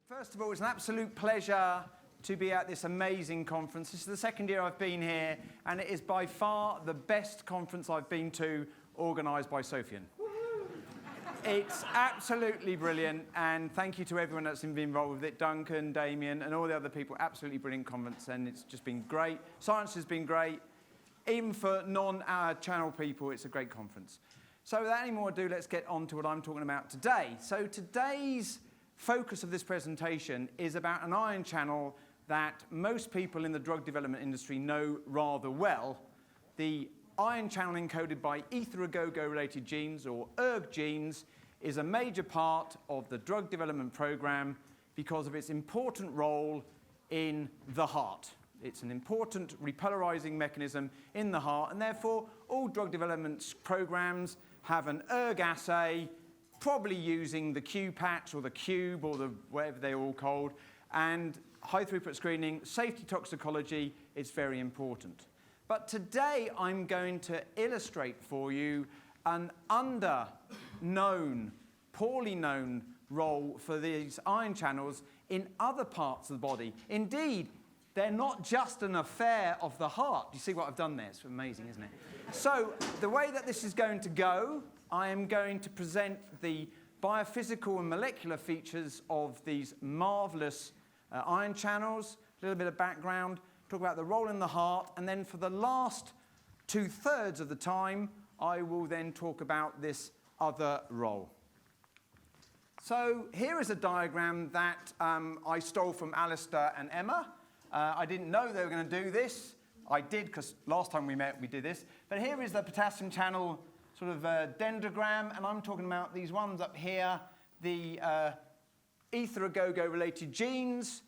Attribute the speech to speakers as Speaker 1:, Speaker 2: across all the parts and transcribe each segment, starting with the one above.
Speaker 1: First of all, it's an absolute pleasure to be at this amazing conference. This is the second year I've been here, and it is by far the best conference I've been to, organised by Sophion. It's absolutely brilliant, and thank you to everyone that's been involved with it, Duncan, Damien, and all the other people. Absolutely brilliant conference, and it's just been great. Science has been great. Even for non-channel people, it's a great conference. So without any more ado, let's get on to what I'm talking about today. So today's focus of this presentation is about an ion channel that most people in the drug development industry know rather well. The ion channel encoded by ether-a-go-go-related genes, or ERG genes, is a major part of the drug development program because of its important role in the heart. It's an important repolarizing mechanism in the heart, and therefore all drug development programs have an ERG assay, probably using the Q-patch or the Cube or the whatever they're all called, and high throughput screening, safety toxicology is very important. But today I'm going to illustrate for you an under-known, poorly known role for these ion channels in other parts of the body. Indeed, they're not just an affair of the heart. You see what I've done there? It's amazing, isn't it? So the way that this is going to go, I am going to present the biophysical and molecular features of these marvelous ion channels, a little bit of background, talk about the role in the heart, and then for the last 2/3 of the time, I will then talk about this other role. So here is a diagram that I stole from Alistair and Emma. I didn't know they were going to do this. I did, because last time we met, we did this. But here is the potassium channel sort of dendrogram, and I'm talking about these ones up here, the ether-a-go-go related genes.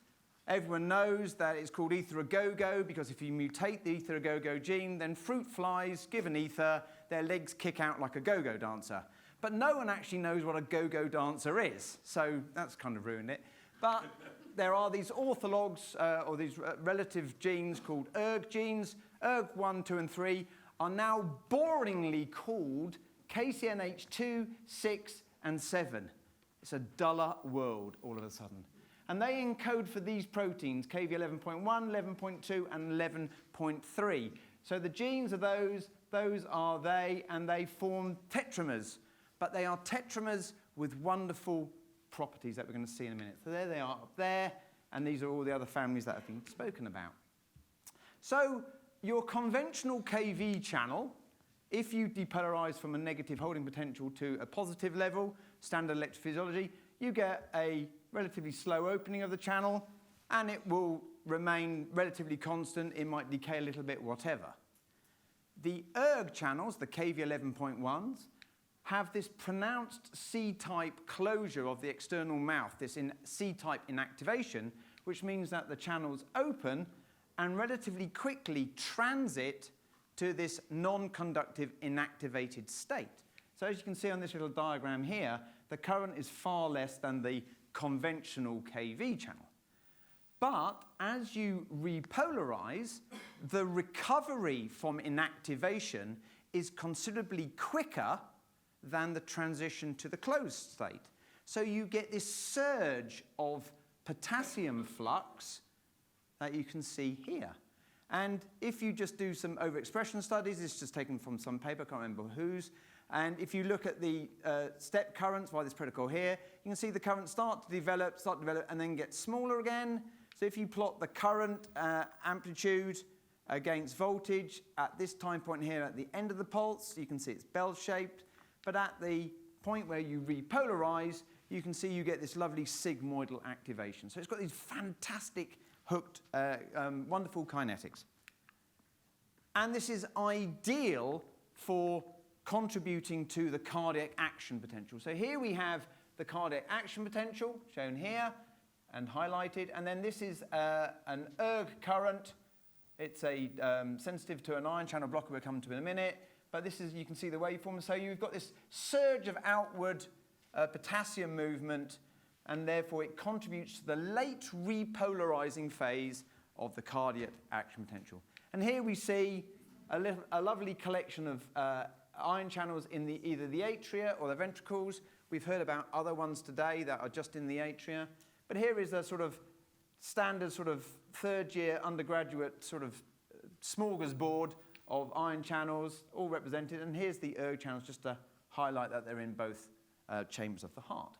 Speaker 1: Everyone knows that it's called ether-a-go-go because if you mutate the ether-a-go-go gene, then fruit flies, given ether, their legs kick out like a go-go dancer. But no one actually knows what a go-go dancer is, so that's kind of ruined it. But there are these orthologs, or these relative genes called ERG genes. ERG 1, 2, and 3 are now boringly called KCNH2, 6, and 7. It's a duller world all of a sudden. And they encode for these proteins, Kv11.1, 11.2, and 11.3. So the genes are those are they, and they form tetramers. But they are tetramers with wonderful properties that we're going to see in a minute. So there they are up there, and these are all the other families that have been spoken about. So your conventional Kv channel, if you depolarize from a negative holding potential to a positive level, standard electrophysiology, you get a relatively slow opening of the channel, and it will remain relatively constant. It might decay a little bit, whatever. The ERG channels, the Kv11.1s, have this pronounced C-type closure of the external mouth, this C-type inactivation, which means that the channels open and relatively quickly transit to this non-conductive inactivated state. So as you can see on this little diagram here, the current is far less than the conventional Kv channel. But as you repolarize, the recovery from inactivation is considerably quicker than the transition to the closed state. So you get this surge of potassium flux that you can see here. And if you just do some overexpression studies, it's just taken from some paper, I can't remember whose, and if you look at the step currents via this protocol here, you can see the currents start to develop, and then get smaller again. So if you plot the current amplitude against voltage at this time point here at the end of the pulse, you can see it's bell-shaped. But at the point where you repolarize, you can see you get this lovely sigmoidal activation. So it's got these fantastic hooked, wonderful kinetics. And this is ideal for contributing to the cardiac action potential. So here we have the cardiac action potential shown here and highlighted. And then this is an ERG current. It's sensitive to an ion channel blocker we'll come to in a minute. But this is, you can see the waveform. So you've got this surge of outward potassium movement, and therefore it contributes to the late repolarizing phase of the cardiac action potential. And here we see a lovely collection of ion channels in either the atria or the ventricles. We've heard about other ones today that are just in the atria. But here is a sort of standard sort of third-year undergraduate sort of smorgasbord of ion channels, all represented. And here's the erg channels, just to highlight that they're in both chambers of the heart.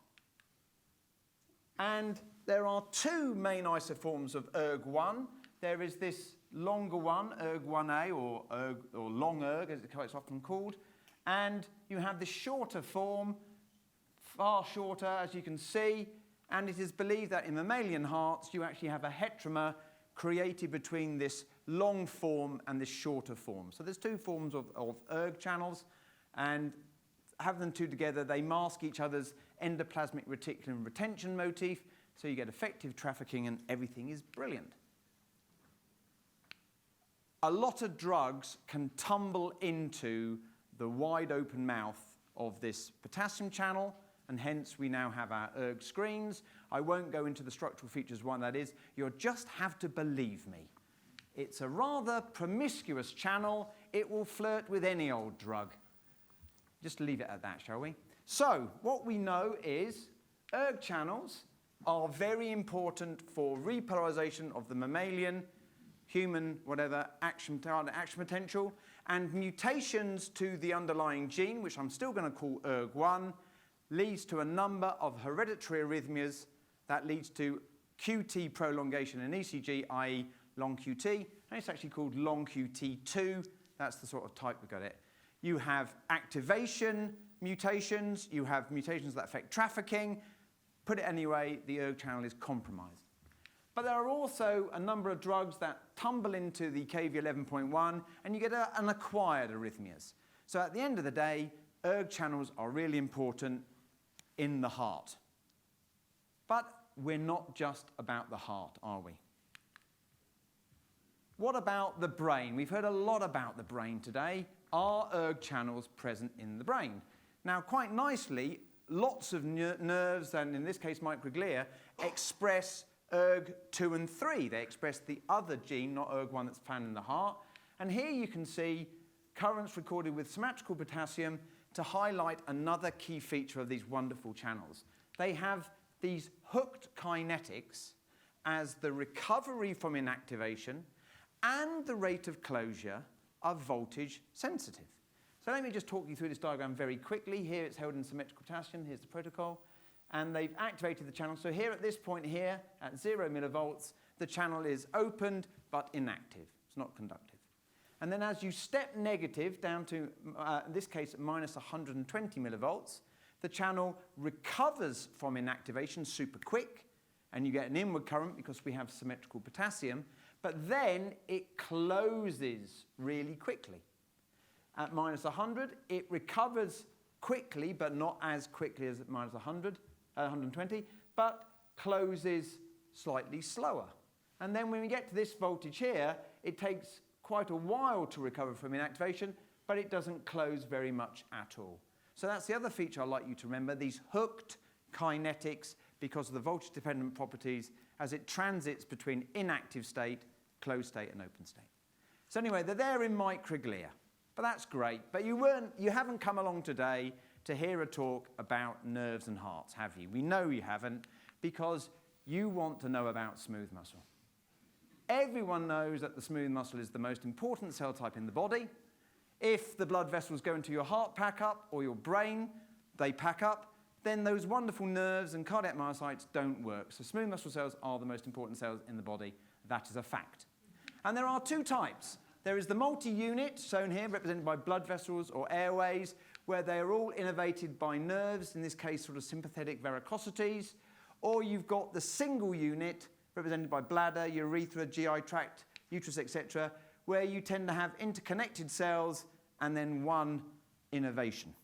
Speaker 1: And there are two main isoforms of erg1. There is this longer one, erg1a, or long erg, as it's often called. And you have the shorter form, far shorter, as you can see. And it is believed that in mammalian hearts, you actually have a heteromer created between this long form and this shorter form. So there's two forms of erg channels, and having them two together, they mask each other's endoplasmic reticulum retention motif, so you get effective trafficking and everything is brilliant. A lot of drugs can tumble into the wide open mouth of this potassium channel, and hence we now have our erg screens. I won't go into the structural features why that is. You'll just have to believe me. It's a rather promiscuous channel. It will flirt with any old drug. Just leave it at that, shall we? So what we know is erg channels are very important for repolarization of the mammalian, human, whatever, action potential, and mutations to the underlying gene, which I'm still going to call erg1, leads to a number of hereditary arrhythmias that leads to QT prolongation in ECG, i.e. long QT, and it's actually called long QT2. That's the sort of type we got it. You have activation mutations, you have mutations that affect trafficking. Put it anyway, the erg channel is compromised. But there are also a number of drugs that tumble into the KV11.1, and you get an acquired arrhythmias. So at the end of the day, erg channels are really important in the heart. But we're not just about the heart, are we? What about the brain? We've heard a lot about the brain today. Are erg channels present in the brain? Now, quite nicely, lots of nerves, and in this case microglia, express erg2 and 3. They express the other gene, not erg1, that's found in the heart. And here you can see currents recorded with symmetrical potassium to highlight another key feature of these wonderful channels. They have these hooked kinetics as the recovery from inactivation and the rate of closure are voltage sensitive. So let me just talk you through this diagram very quickly. Here it's held in symmetrical potassium. Here's the protocol. And they've activated the channel. So here at this point here, at 0 millivolts, the channel is opened but inactive. It's not conductive. And then as you step negative down to, in this case, minus 120 millivolts, the channel recovers from inactivation super quick, and you get an inward current because we have symmetrical potassium, but then it closes really quickly. At minus 100, it recovers quickly, but not as quickly as at minus 120, but closes slightly slower. And then when we get to this voltage here, it takes quite a while to recover from inactivation, but it doesn't close very much at all. So that's the other feature I'd like you to remember, these hooked kinetics because of the voltage-dependent properties as it transits between inactive state, closed state, and open state. So anyway, they're there in microglia. But that's great. But you haven't come along today to hear a talk about nerves and hearts, have you? We know you haven't, because you want to know about smooth muscle. Everyone knows that the smooth muscle is the most important cell type in the body. If the blood vessels go into your heart pack up, or your brain, they pack up, then those wonderful nerves and cardiac myocytes don't work. So smooth muscle cells are the most important cells in the body. That is a fact. And there are two types. There is the multi-unit, shown here, represented by blood vessels or airways, where they are all innervated by nerves, in this case sort of sympathetic varicosities. Or you've got the single unit, represented by bladder, urethra, GI tract, uterus, etc., where you tend to have interconnected cells and then one innervation.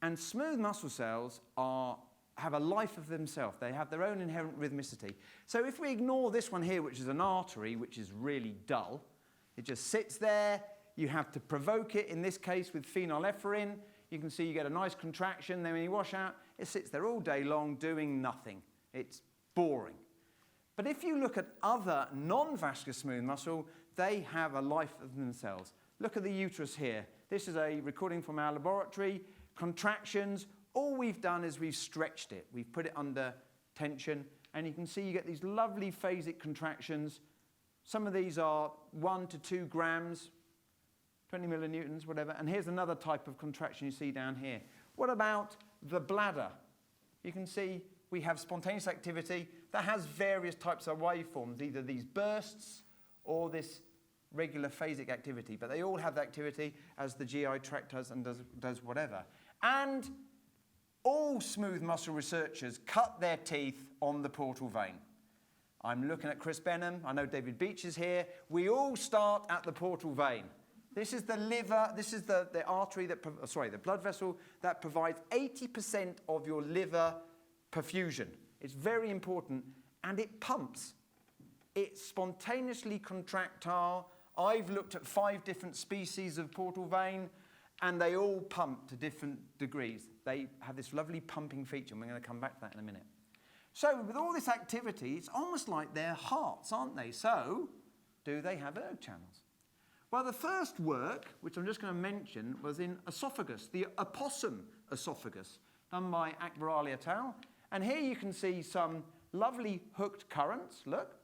Speaker 1: And smooth muscle cells have a life of themselves. They have their own inherent rhythmicity. So if we ignore this one here, which is an artery, which is really dull, it just sits there. You have to provoke it, in this case with phenylephrine. You can see you get a nice contraction. Then when you wash out, it sits there all day long doing nothing. It's boring. But if you look at other non-vascular smooth muscle, they have a life of themselves. Look at the uterus here. This is a recording from our laboratory. Contractions. All we've done is we've stretched it. We've put it under tension, and you can see you get these lovely phasic contractions. Some of these are 1 to 2 grams, 20 millinewtons, whatever. And here's another type of contraction you see down here. What about the bladder? You can see we have spontaneous activity that has various types of waveforms, either these bursts or this regular phasic activity. But they all have the activity as the GI tract does and does whatever. And all smooth muscle researchers cut their teeth on the portal vein. I'm looking at Chris Benham. I know David Beach is here. We all start at the portal vein. This is the liver. This is the artery that, the blood vessel that provides 80% of your liver perfusion. It's very important, and it pumps. It's spontaneously contractile. I've looked at 5 different species of portal vein, and they all pump to different degrees. They have this lovely pumping feature, and we're going to come back to that in a minute. So with all this activity, it's almost like they're hearts, aren't they? So do they have erg channels? Well, the first work, which I'm just going to mention, was in esophagus, the opossum esophagus, done by Akbar Ali et al. And here you can see some lovely hooked currents, look,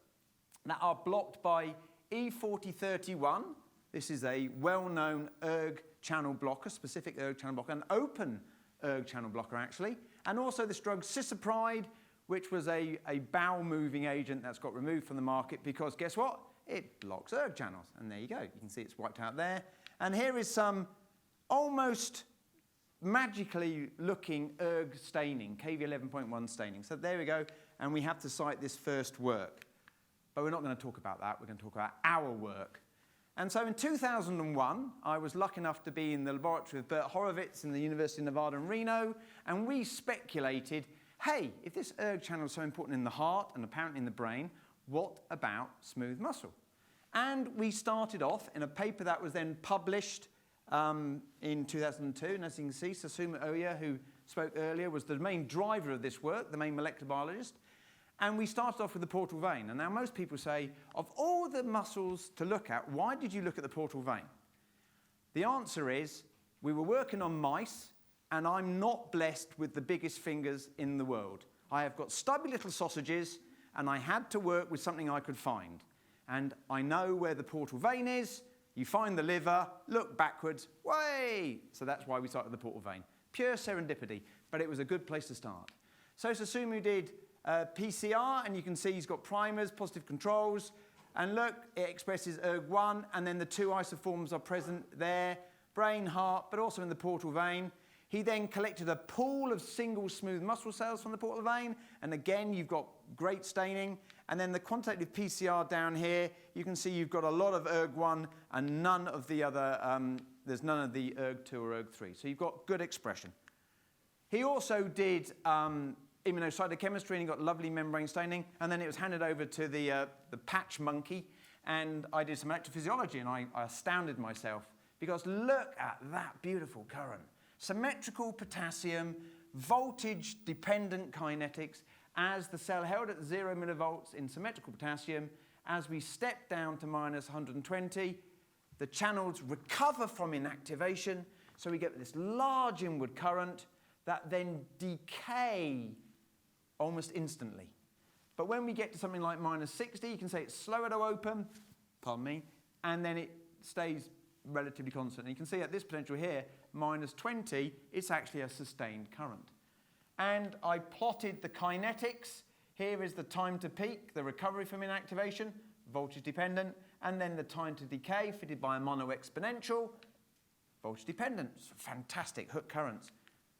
Speaker 1: that are blocked by E4031. This is a well-known erg channel blocker, specific erg channel blocker, an open erg channel blocker, actually. And also this drug cisapride, which was a bowel-moving agent that's got removed from the market because, guess what? It blocks erg channels. And there you go. You can see it's wiped out there. And here is some almost magically looking erg staining, KV11.1 staining. So there we go. And we have to cite this first work. But we're not going to talk about that. We're going to talk about our work. And so in 2001, I was lucky enough to be in the laboratory of Bert Horowitz in the University of Nevada in Reno. And we speculated, hey, if this erg channel is so important in the heart and apparently in the brain, what about smooth muscle? And we started off in a paper that was then published in 2002. And as you can see, Sasuma Oya, who spoke earlier, was the main driver of this work, the main molecular biologist. And we started off with the portal vein. And now most people say, of all the muscles to look at, why did you look at the portal vein? The answer is, we were working on mice, and I'm not blessed with the biggest fingers in the world. I have got stubby little sausages, and I had to work with something I could find. And I know where the portal vein is. You find the liver, look backwards, way! So that's why we started the portal vein. Pure serendipity, but it was a good place to start. So Susumu did PCR, and you can see he's got primers, positive controls, and look, it expresses ERG1, and then the 2 isoforms are present there, brain, heart, but also in the portal vein. He then collected a pool of single smooth muscle cells from the portal vein, and again, you've got great staining. And then the quantitative PCR down here, you can see you've got a lot of ERG1 and none of the other, there's none of the ERG2 or ERG3. So you've got good expression. He also did immunocytochemistry, and he got lovely membrane staining, and then it was handed over to the patch monkey, and I did some electrophysiology, and I astounded myself, because look at that beautiful current. Symmetrical potassium, voltage-dependent kinetics, as the cell held at 0 millivolts in symmetrical potassium. As we step down to minus 120, the channels recover from inactivation, so we get this large inward current that then decay almost instantly. But when we get to something like minus 60, you can say it's slower to open, pardon me, and then it stays relatively constant. And you can see at this potential here, minus 20, it's actually a sustained current. And I plotted the kinetics. Here is the time to peak, the recovery from inactivation, voltage dependent, and then the time to decay fitted by a mono exponential, voltage dependent. Fantastic hook currents.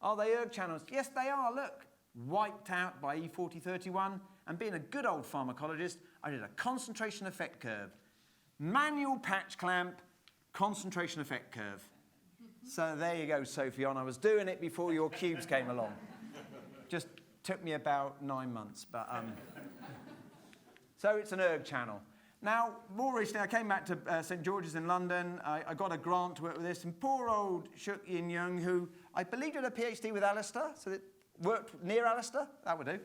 Speaker 1: Are they erg channels? Yes, they are, look. Wiped out by E4031, and being a good old pharmacologist, I did a concentration effect curve. Manual patch clamp, concentration effect curve. So there you go, Sophion. I was doing it before your cubes came along. Just took me about 9 months, but so it's an erg channel. Now, more recently, I came back to St. George's in London. I got a grant to work with this, and poor old Shuk Yin Young, who I believe did a PhD with Alistair, so it worked near Alistair, that would do.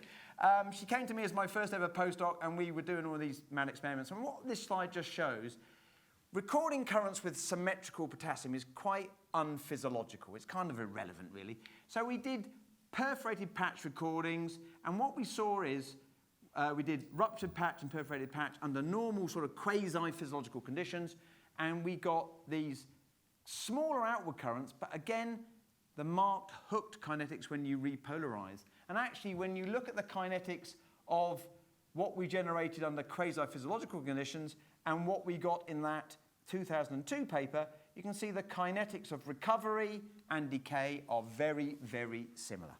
Speaker 1: She came to me as my first ever postdoc, and we were doing all these mad experiments. And what this slide just shows, recording currents with symmetrical potassium is quite unphysiological. It's kind of irrelevant, really. So we did perforated patch recordings, and what we saw is we did ruptured patch and perforated patch under normal sort of quasi-physiological conditions, and we got these smaller outward currents, but again, the marked hooked kinetics when you repolarize. And actually, when you look at the kinetics of what we generated under quasi-physiological conditions and what we got in that 2002 paper, you can see the kinetics of recovery and decay are very, very similar.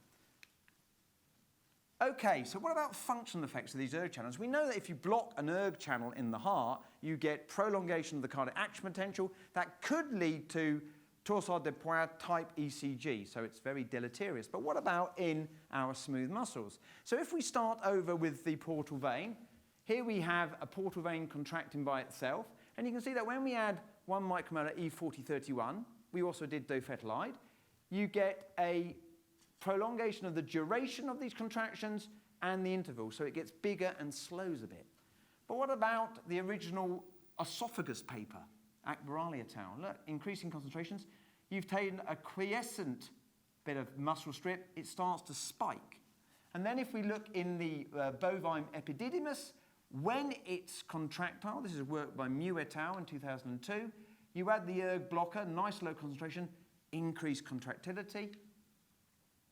Speaker 1: Okay, so what about functional effects of these ERG channels? We know that if you block an ERG channel in the heart, you get prolongation of the cardiac action potential that could lead to torsade de Poix type ECG, so it's very deleterious. But what about in our smooth muscles? So if we start over with the portal vein, here we have a portal vein contracting by itself, and you can see that when we add 1 micromolar E4031, we also did dofetilide, you get a prolongation of the duration of these contractions and the interval, so it gets bigger and slows a bit. But what about the original esophagus paper, Akbarali et al.? Look, increasing concentrations, you've taken a quiescent bit of muscle strip, it starts to spike. And then if we look in the bovine epididymis, when it's contractile, this is work by Mu et al. In 2002, you add the ERG blocker, nice low concentration, increased contractility.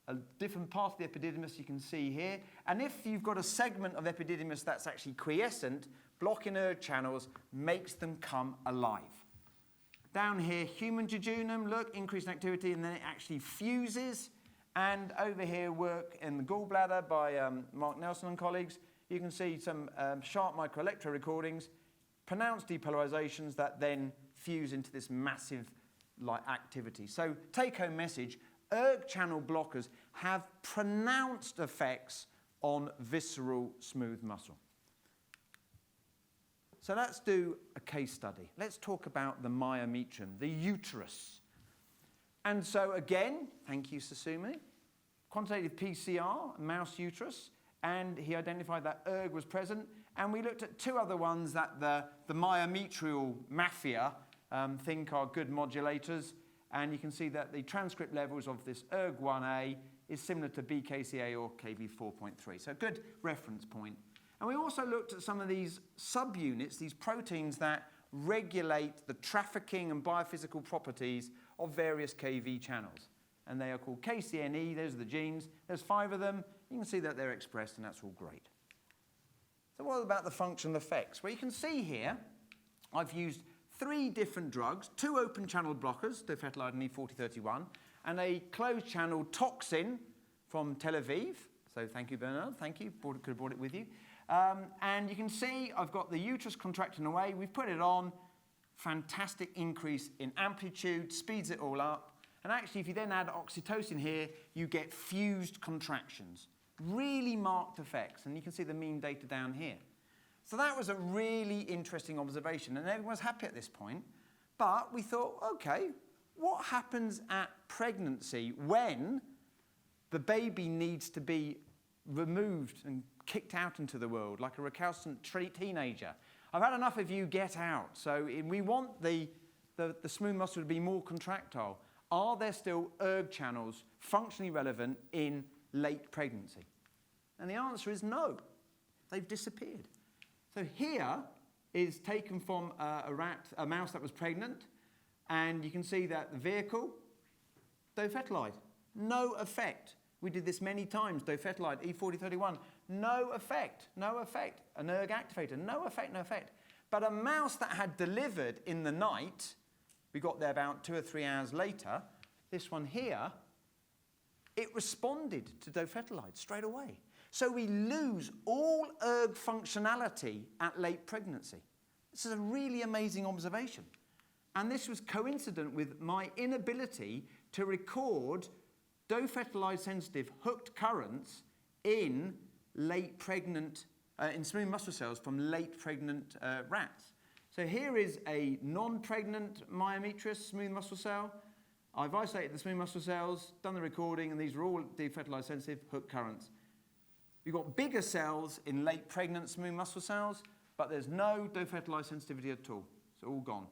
Speaker 1: A different part of the epididymis you can see here. And if you've got a segment of epididymis that's actually quiescent, blocking ERG channels makes them come alive. Down here, human jejunum, look, increased activity, and then it actually fuses. And over here, work in the gallbladder by Mark Nelson and colleagues. You can see some sharp microelectro recordings, pronounced depolarizations that then fuse into this massive activity. So take-home message, ERG channel blockers have pronounced effects on visceral smooth muscle. So let's do a case study. Let's talk about the myometrium, the uterus. And so again, thank you, Susumi, quantitative PCR, mouse uterus, and he identified that ERG was present, and we looked at 2 other ones that the myometrial mafia think are good modulators, and you can see that the transcript levels of this ERG1A is similar to BKCA or KB4.3, so a good reference point. And we also looked at some of these subunits, these proteins that regulate the trafficking and biophysical properties of various KV channels. And they are called KCNE, those are the genes. There's 5 of them. You can see that they're expressed, and that's all great. So what about the functional effects? Well, you can see here, I've used 3 different drugs, 2 open channel blockers, dofetilide and E4031, and a closed channel toxin from Tel Aviv. So thank you, Bernard. Thank you. Could have brought it with you. And you can see I've got the uterus contracting away. We've put it on. Fantastic increase in amplitude, speeds it all up. And actually, if you then add oxytocin here, you get fused contractions. Really marked effects. And you can see the mean data down here. So that was a really interesting observation. And everyone's happy at this point. But we thought, OK, what happens at pregnancy when the baby needs to be removed and kicked out into the world like a recalcitrant teenager? I've had enough of you, get out. So we want the smooth muscle to be more contractile. Are there still ERG channels functionally relevant in late pregnancy? And the answer is no. They've disappeared. So here is taken from a mouse that was pregnant, and you can see that the vehicle, dofetilide, no effect. We did this many times, dofetilide, E4031, no effect, no effect. An ERG activator, no effect, no effect. But a mouse that had delivered in the night, we got there about 2 or 3 hours later, this one here, it responded to dofetilide straight away. So we lose all ERG functionality at late pregnancy. This is a really amazing observation. And this was coincident with my inability to record dofetilide-sensitive hooked currents in late pregnant, in smooth muscle cells from late pregnant rats. So here is a non-pregnant myometrius smooth muscle cell. I've isolated the smooth muscle cells, done the recording, and these are all dofetilide-sensitive hooked currents. We've got bigger cells in late pregnant smooth muscle cells, but there's no dofetilide sensitivity at all. It's all gone.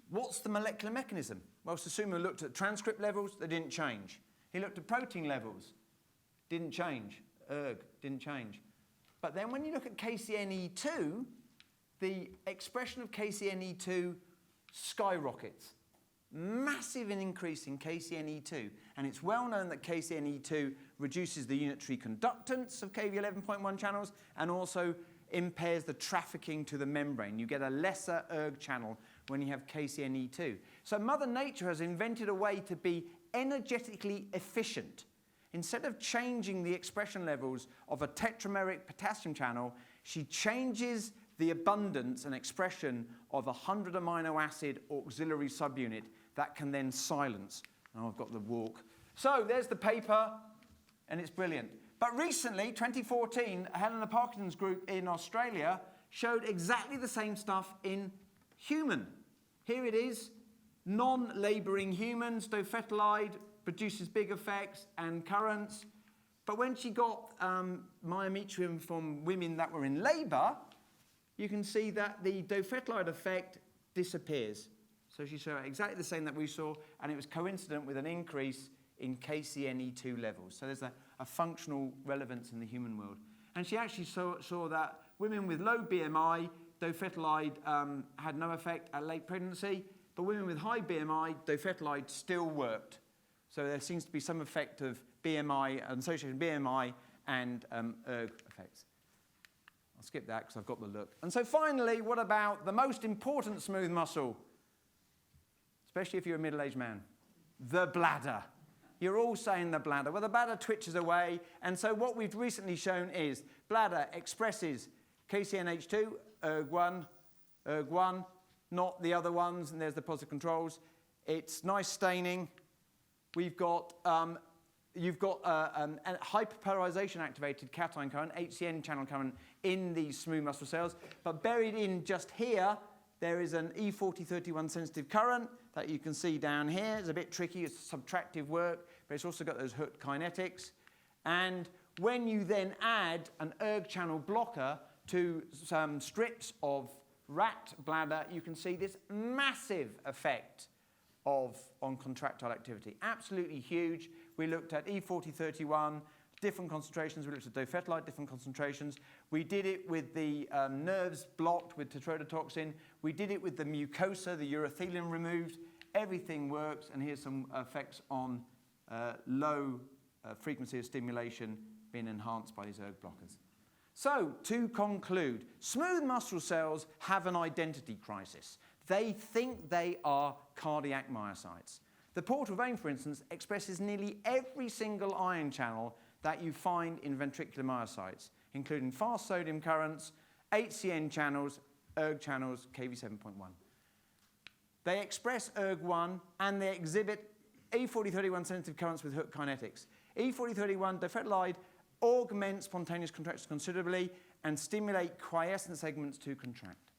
Speaker 1: What's the molecular mechanism? Well, Susumu looked at transcript levels, they didn't change. He looked at protein levels. Didn't change. ERG didn't change. But then when you look at KCNE2, the expression of KCNE2 skyrockets. Massive increase in KCNE2. And it's well known that KCNE2 reduces the unitary conductance of Kv11.1 channels and also impairs the trafficking to the membrane. You get a lesser ERG channel when you have KCNE2. So Mother Nature has invented a way to be energetically efficient. Instead of changing the expression levels of a tetrameric potassium channel, she changes the abundance and expression of a 100 amino acid auxiliary subunit that can then silence. Oh, I've got the walk. So there's the paper, and it's brilliant. But recently, 2014, Helena Parkinson's group in Australia showed exactly the same stuff in human. Here it is, non-labouring humans, dofetilide produces big effects and currents. But when she got myometrium from women that were in labour, you can see that the dofetilide effect disappears. So she saw exactly the same that we saw, and it was coincident with an increase in KCNE2 levels. So there's a functional relevance in the human world. And she actually saw that women with low BMI, dofetilide had no effect at late pregnancy, but women with high BMI, dofetilide still worked. So there seems to be some effect of BMI, an association BMI and ERG effects. I'll skip that because I've got the look. And so finally, what about the most important smooth muscle? Especially if you're a middle-aged man. The bladder. You're all saying the bladder. Well, the bladder twitches away. And so what we've recently shown is bladder expresses KCNH2, ERG1, not the other ones. And there's the positive controls. It's nice staining. We've got, you've got a hyperpolarization activated cation current, HCN channel current in these smooth muscle cells. But buried in just here, there is an E4031 sensitive current that you can see down here. It's a bit tricky, it's subtractive work, but it's also got those Hut kinetics. And when you then add an ERG channel blocker to some strips of rat bladder, you can see this massive effect on contractile activity. Absolutely huge. We looked at E4031, different concentrations. We looked at dofetilide, different concentrations. We did it with the nerves blocked with tetrodotoxin. We did it with the mucosa, the urothelium removed. Everything works, and here's some effects on low frequency of stimulation being enhanced by these ERG blockers. So, to conclude, smooth muscle cells have an identity crisis. They think they are cardiac myocytes. The portal vein, for instance, expresses nearly every single ion channel that you find in ventricular myocytes, including fast sodium currents, HCN channels, ERG channels, Kv7.1. They express ERG1 and they exhibit E4031 sensitive currents with Hut kinetics. E4031 dofetilide augments spontaneous contraction considerably and stimulate quiescent segments to contract.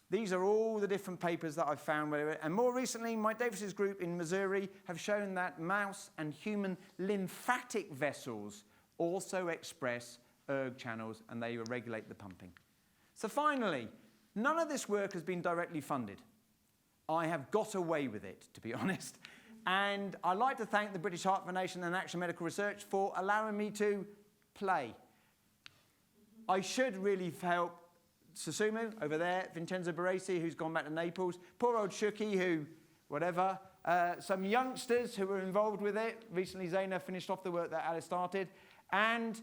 Speaker 1: These are all the different papers that I've found. And more recently, Mike Davis's group in Missouri have shown that mouse and human lymphatic vessels also express ERG channels, and they regulate the pumping. So finally, none of this work has been directly funded. I have got away with it, to be honest. And I'd like to thank the British Heart Foundation and Action Medical Research for allowing me to play. I should really help Susumu over there, Vincenzo Baresi, who's gone back to Naples, poor old Shuki, who, whatever, some youngsters who were involved with it. Recently, Zaina finished off the work that Alice started. And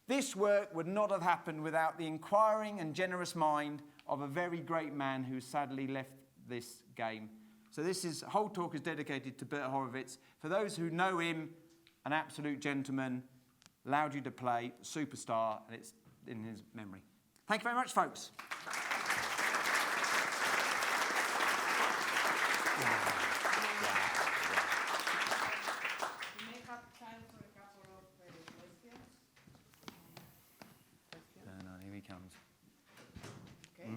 Speaker 1: this work would not have happened without the inquiring and generous mind of a very great man who sadly left this game. So this whole talk is dedicated to Bert Horowitz. For those who know him, an absolute gentleman, allowed you to play, superstar, and it's in his memory. Thank you very much, folks.
Speaker 2: We may have time for a couple of questions.
Speaker 1: No, here he comes.
Speaker 2: Okay.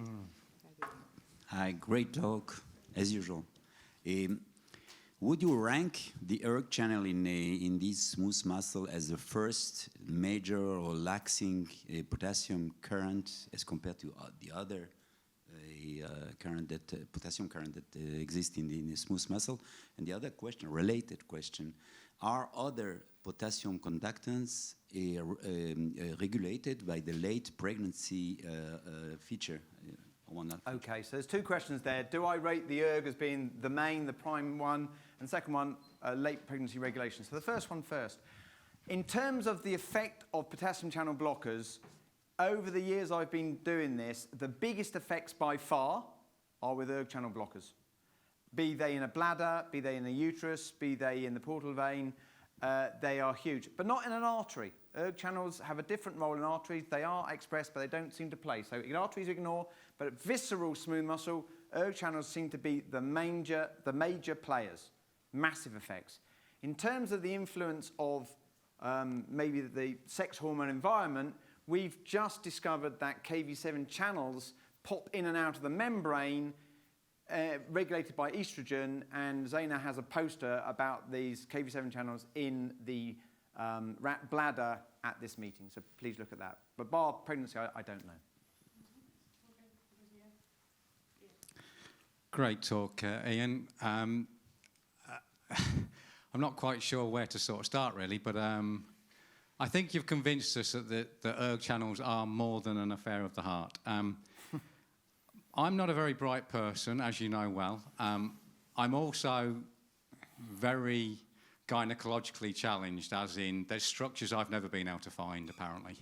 Speaker 3: Hi, great talk, as usual. Would you rank the ERG channel in this smooth muscle as the first major or laxing potassium current as compared to the other current that potassium current that exists in the smooth muscle. And the other question, related question, are other potassium conductance regulated by the late pregnancy feature?
Speaker 1: Okay, so there's two questions there. Do I rate the ERG as being the main, the prime one? And second one, late pregnancy regulation. So the first one first. In terms of the effect of potassium channel blockers, over the years I've been doing this, the biggest effects by far are with ERG channel blockers. Be they in a bladder, be they in the uterus, be they in the portal vein, they are huge. But not in an artery. ERG channels have a different role in arteries. They are expressed, but they don't seem to play. So in arteries, ignore. But visceral smooth muscle, ERG channels seem to be the major players. Massive effects. In terms of the influence of maybe the sex hormone environment, we've just discovered that KV7 channels pop in and out of the membrane regulated by estrogen, and Zaina has a poster about these KV7 channels in the rat bladder at this meeting, so please look at that. But bar pregnancy, I don't know.
Speaker 4: Great talk, Iain. I'm not quite sure where to sort of start, really, but I think you've convinced us that the ERG channels are more than an affair of the heart. I'm not a very bright person, as you know well. I'm also very gynecologically challenged, as in there's structures I've never been able to find, apparently.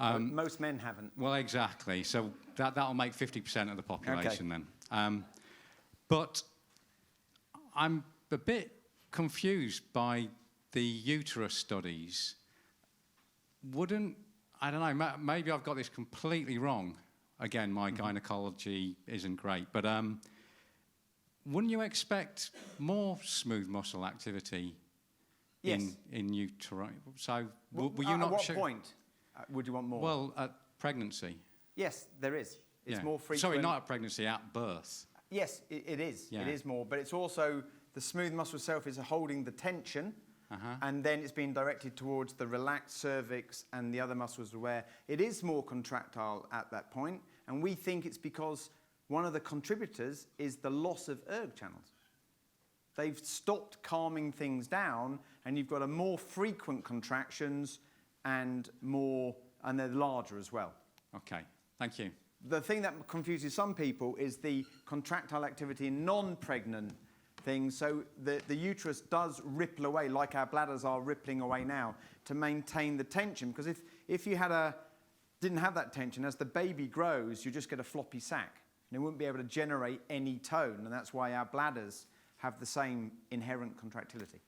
Speaker 1: Most men haven't.
Speaker 4: Well, exactly. So that'll make 50% of the population then. But I'm a bit confused by the uterus studies. I don't know, maybe I've got this completely wrong. Again, my gynecology isn't great, but wouldn't you expect more smooth muscle activity in utero? So were you not
Speaker 1: at what point would you want more?
Speaker 4: Well, at pregnancy.
Speaker 1: Yes, there is. It's more frequent.
Speaker 4: Sorry, not at pregnancy, at birth.
Speaker 1: Yes, it is.
Speaker 4: Yeah.
Speaker 1: It is more, but it's also the smooth muscle itself is holding the tension, and then it's being directed towards the relaxed cervix and the other muscles where it is more contractile at that point. And we think it's because one of the contributors is the loss of ERG channels. They've stopped calming things down, and you've got a more frequent contractions and they're larger as well.
Speaker 4: Okay, thank you.
Speaker 1: The thing that confuses some people is the contractile activity in non-pregnant things. So the uterus does ripple away, like our bladders are rippling away now, to maintain the tension. Because if you didn't have that tension, as the baby grows, you just get a floppy sac. And it wouldn't be able to generate any tone. And that's why our bladders have the same inherent contractility.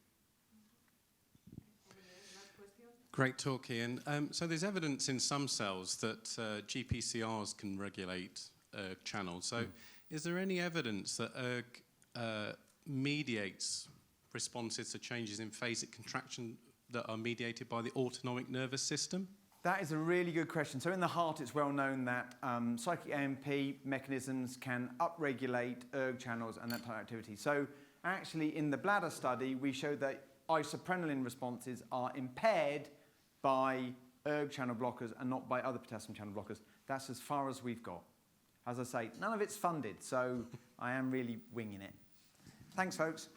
Speaker 5: Great talk, Iain. So there's evidence in some cells that GPCRs can regulate ERG channels. So is there any evidence that ERG mediates responses to changes in phasic contraction that are mediated by the autonomic nervous system?
Speaker 1: That is a really good question. So in the heart, it's well known that cyclic AMP mechanisms can upregulate ERG channels and that type of activity. So actually, in the bladder study, we showed that isoprenaline responses are impaired by ERG channel blockers and not by other potassium channel blockers. That's as far as we've got. As I say, none of it's funded, so I am really winging it. Thanks, folks.